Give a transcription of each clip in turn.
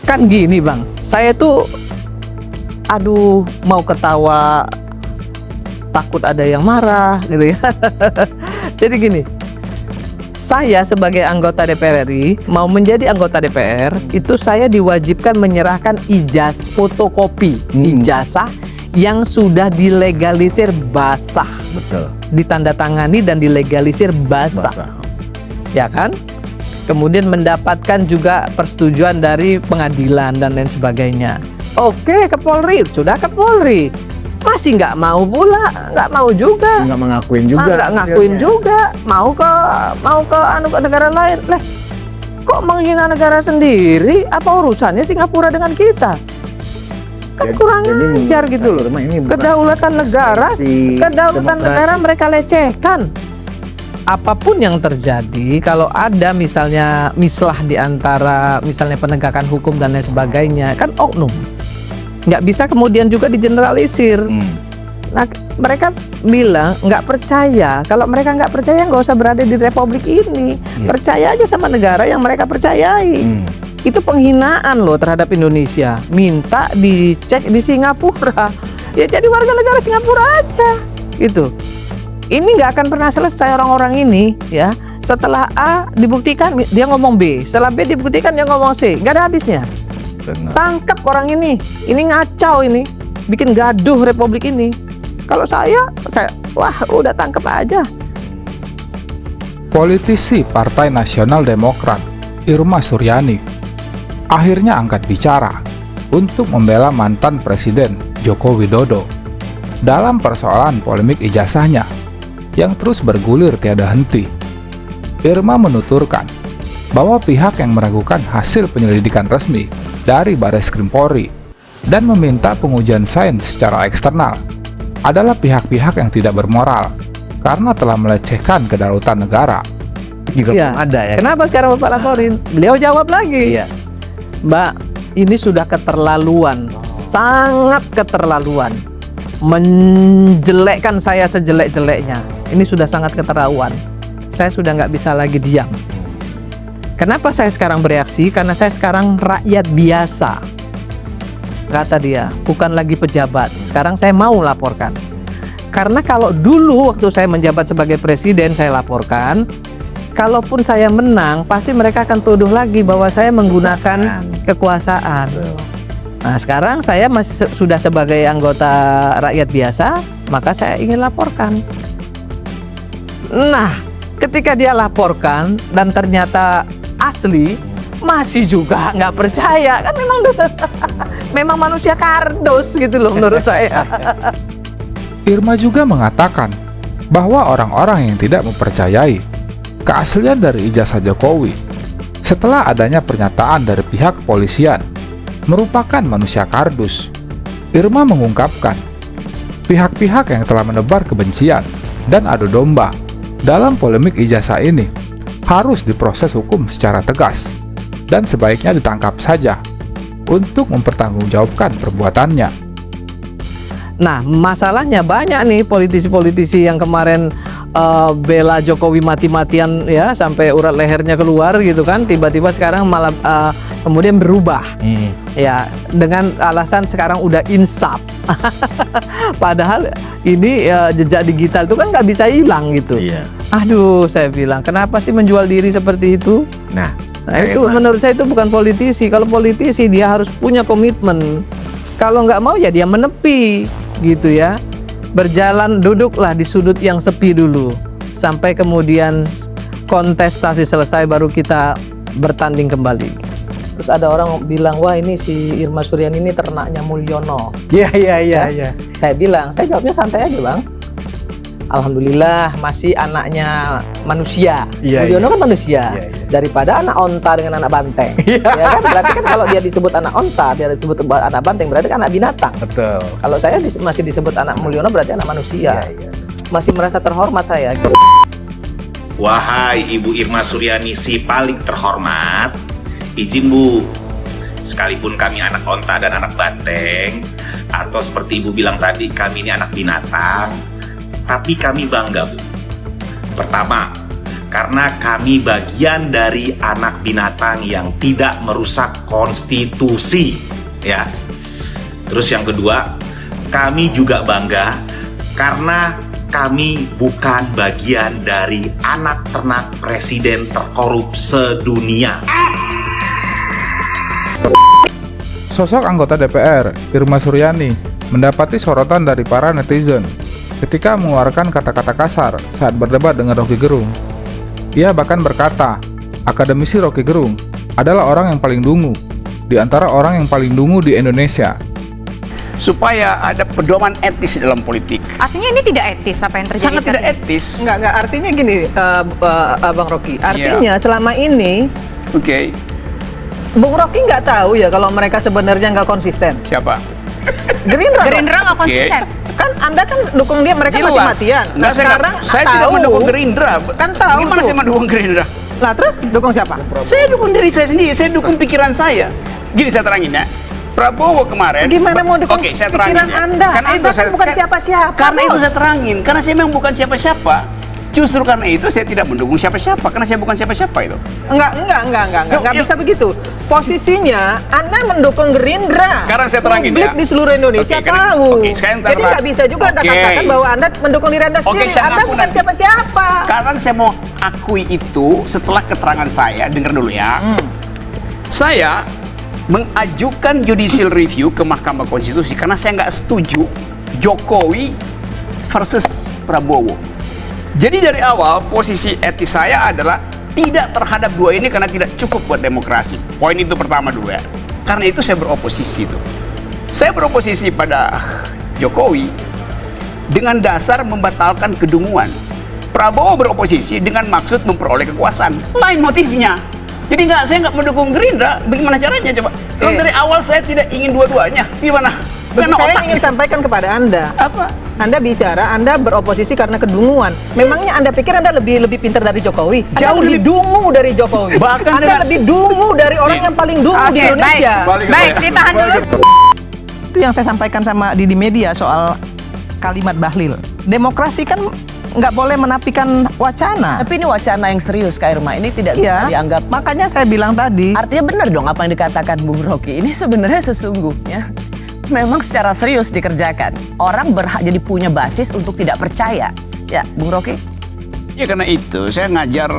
Kan gini Bang, saya tuh aduh mau ketawa takut ada yang marah gitu ya. Jadi gini, saya sebagai anggota DPR RI mau menjadi anggota DPR itu saya diwajibkan menyerahkan fotokopi ijazah yang sudah dilegalisir basah. Betul. Ditandatangani dan dilegalisir basah. Ya kan? Kemudian mendapatkan juga persetujuan dari pengadilan dan lain sebagainya. Oke, ke Polri, sudah ke Polri. Masih nggak mau pula, nggak mau juga. Nggak mengakuin juga. Nggak ngakuin juga. Mau ke negara lain. Lah, kok menghina negara sendiri? Apa urusannya Singapura dengan kita? Kan kurang ajar gitu loh. Kedaulatan negara mereka lecehkan. Apapun yang terjadi, kalau ada misalnya mislah di antara misalnya penegakan hukum dan lain sebagainya, kan oknum. Nggak bisa kemudian juga digeneralisir. Nah, mereka bilang nggak percaya. Kalau mereka nggak percaya, nggak usah berada di republik ini. Percaya aja sama negara yang mereka percayai. Itu penghinaan loh terhadap Indonesia. Minta dicek di Singapura. Ya jadi warga negara Singapura aja. Gitu. Ini nggak akan pernah selesai orang-orang ini ya. Setelah A dibuktikan dia ngomong B, setelah B dibuktikan dia ngomong C, nggak ada habisnya. Tangkap orang ini ngacau ini, bikin gaduh republik ini. Kalau saya wah udah tangkap aja. Politisi Partai Nasional Demokrat Irma Suryani akhirnya angkat bicara untuk membela mantan Presiden Joko Widodo dalam persoalan polemik ijazahnya yang terus bergulir tiada henti. Irma menuturkan bahwa pihak yang meragukan hasil penyelidikan resmi dari Barreskrim Polri dan meminta pengujian sains secara eksternal adalah pihak-pihak yang tidak bermoral karena telah melecehkan kedaulatan negara. Juga ada ya. Kenapa sekarang Bapak laporin? Beliau jawab lagi. Mbak, ini sudah keterlaluan, sangat keterlaluan. Menjelekkan saya sejelek-jeleknya. Ini sudah sangat keterlaluan. Saya sudah nggak bisa lagi diam. Kenapa saya sekarang bereaksi? Karena saya sekarang rakyat biasa. Kata dia, bukan lagi pejabat. Sekarang saya mau laporkan. Karena kalau dulu waktu saya menjabat sebagai presiden saya laporkan, kalaupun saya menang, pasti mereka akan tuduh lagi bahwa saya menggunakan kekuasaan. Nah, sekarang saya masih sudah sebagai anggota rakyat biasa, maka saya ingin laporkan. Nah, ketika dia laporkan dan ternyata asli, masih juga nggak percaya. Kan memang memang manusia kardus gitu loh menurut saya. Irma juga mengatakan bahwa orang-orang yang tidak mempercayai keaslian dari ijazah Jokowi setelah adanya pernyataan dari pihak kepolisian merupakan manusia kardus. Irma mengungkapkan pihak-pihak yang telah menebar kebencian dan adu domba dalam polemik ijazah ini harus diproses hukum secara tegas dan sebaiknya ditangkap saja untuk mempertanggungjawabkan perbuatannya. Nah, masalahnya banyak nih politisi-politisi yang kemarin bela Jokowi mati-matian ya sampai urat lehernya keluar gitu kan, tiba-tiba sekarang malah kemudian berubah ya dengan alasan sekarang udah insaf. Padahal ini jejak digital itu kan nggak bisa hilang gitu. Aduh, saya bilang kenapa sih menjual diri seperti itu? Nah itu menurut saya itu bukan politisi. Kalau politisi dia harus punya komitmen. Kalau nggak mau ya dia menepi gitu ya. Berjalan, duduklah di sudut yang sepi dulu sampai kemudian kontestasi selesai baru kita bertanding kembali. Terus ada orang bilang, wah ini si Irma Suryani ini ternaknya Mulyono. Iya. Saya bilang, saya jawabnya santai aja Bang. Alhamdulillah masih anaknya manusia. Mulyono kan manusia. Daripada anak onta dengan anak banteng. Ya kan? Berarti kan kalau dia disebut anak onta, dia disebut anak banteng, berarti kan anak binatang. Betul. Kalau saya masih disebut anak Mulyono berarti anak manusia. Masih merasa terhormat saya. Wahai Ibu Irma Suryani si paling terhormat, izin Bu, sekalipun kami anak onta dan anak banteng, atau seperti Ibu bilang tadi kami ini anak binatang, tapi kami bangga Bu. Pertama, Karena kami bagian dari anak binatang yang tidak merusak konstitusi, ya. Terus yang kedua, kami juga bangga karena kami bukan bagian dari anak ternak presiden terkorup sedunia. Sosok anggota DPR, Irma Suryani, mendapati sorotan dari para netizen ketika mengeluarkan kata-kata kasar saat berdebat dengan Roky Gerung. Ia bahkan berkata, akademisi Roky Gerung adalah orang yang paling dungu di antara orang yang paling dungu di Indonesia. Supaya ada pedoman etis dalam politik. Artinya ini tidak etis apa yang terjadi Sangat saat tidak ini? etis. Enggak, artinya gini, Bang Rocky. Artinya selama ini Oke. Bung Rocky nggak tahu ya kalau mereka sebenarnya nggak konsisten. Siapa? Gerindra dong. Gerindra nggak konsisten. Kan Anda kan dukung dia, mereka Jelas. mati-matian. Nah, Nah, sekarang saya tidak tahu. mendukung Gerindra. Kan tahu Gimana tuh. saya mendukung Gerindra? Nah terus dukung siapa? Saya dukung diri saya sendiri, saya dukung pikiran saya. Gini saya terangin ya. Prabowo kemarin. Gimana mau dukung Oke, saya terangin pikiran ya. Anda? Karena Anda itu kan bukan siapa-siapa, Karena itu Bos. saya terangin. Karena saya memang bukan siapa-siapa. Justru karena itu saya tidak mendukung siapa-siapa. Karena saya bukan siapa-siapa itu. Enggak Yuk. bisa begitu. Posisinya Anda mendukung Gerindra. Sekarang saya terangin Publik ya. di seluruh Indonesia Oke, karena- tahu. oke, sekarang Jadi terang. nggak bisa juga Anda Oke. katakan bahwa Anda mendukung diri Anda sendiri. saya Anda ngaku bukan nanti. siapa-siapa. Sekarang saya mau akui itu setelah keterangan saya. Dengar dulu ya. Saya mengajukan judicial review ke Mahkamah Konstitusi karena saya nggak setuju Jokowi versus Prabowo. Jadi dari awal posisi etis saya adalah tidak terhadap dua ini karena tidak cukup buat demokrasi. Poin itu pertama dulu ya. Karena itu saya beroposisi itu. Saya beroposisi pada Jokowi dengan dasar membatalkan kedunguan. Prabowo beroposisi dengan maksud memperoleh kekuasaan. Lain motifnya. Jadi saya nggak mendukung Gerindra. Bagaimana caranya coba? Kalau dari awal saya tidak ingin dua-duanya. Gimana? Bagi Karena saya otak- ingin sampaikan kepada Anda. apa? Anda bicara, Anda beroposisi karena kedunguan. Memangnya Anda pikir Anda lebih pintar dari Jokowi? Anda Jauh lebih lebih- dungu dari Jokowi. Bahkan Anda dengan- lebih dungu dari orang yang paling dungu di Oke, Indonesia. Baik, ditahan dulu. Itu yang saya sampaikan sama di media soal kalimat Bahlil. Demokrasi kan nggak boleh menafikan wacana. Tapi ini wacana yang serius, Kak Irma. Ini tidak bisa Iya, dianggap. makanya saya bilang tadi. Artinya benar dong apa yang dikatakan Bung Rocky. Ini sebenarnya sesungguhnya memang secara serius dikerjakan. Orang berhak jadi punya basis untuk tidak percaya. Ya, Bung Rocky? Ya karena itu saya ngajar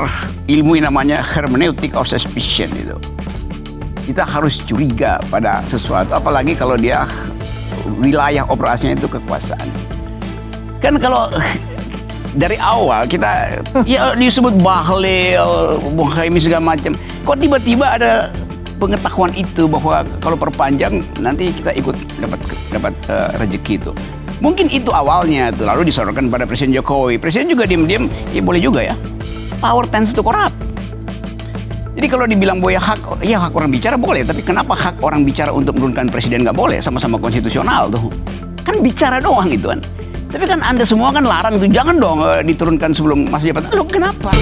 ilmu yang namanya hermeneutic of suspicion itu. Kita harus curiga pada sesuatu, apalagi kalau dia wilayah operasinya itu kekuasaan. Kan kalau dari awal kita ya disebut Bahlil, Muhaimin segala macam. Kok tiba-tiba ada pengetahuan itu bahwa kalau perpanjang nanti kita ikut dapat rezeki itu. Mungkin itu awalnya tuh, lalu disodorkan pada Presiden Jokowi. Presiden juga diam-diam, ya boleh juga ya. Power tends to corrupt. Jadi kalau dibilang bahwa ya hak orang bicara boleh, tapi kenapa hak orang bicara untuk menurunkan presiden nggak boleh? Sama-sama konstitusional tuh. Kan bicara doang gitu kan. Tapi kan Anda semua kan larang tuh, jangan dong diturunkan sebelum masa jabatan. Loh kenapa?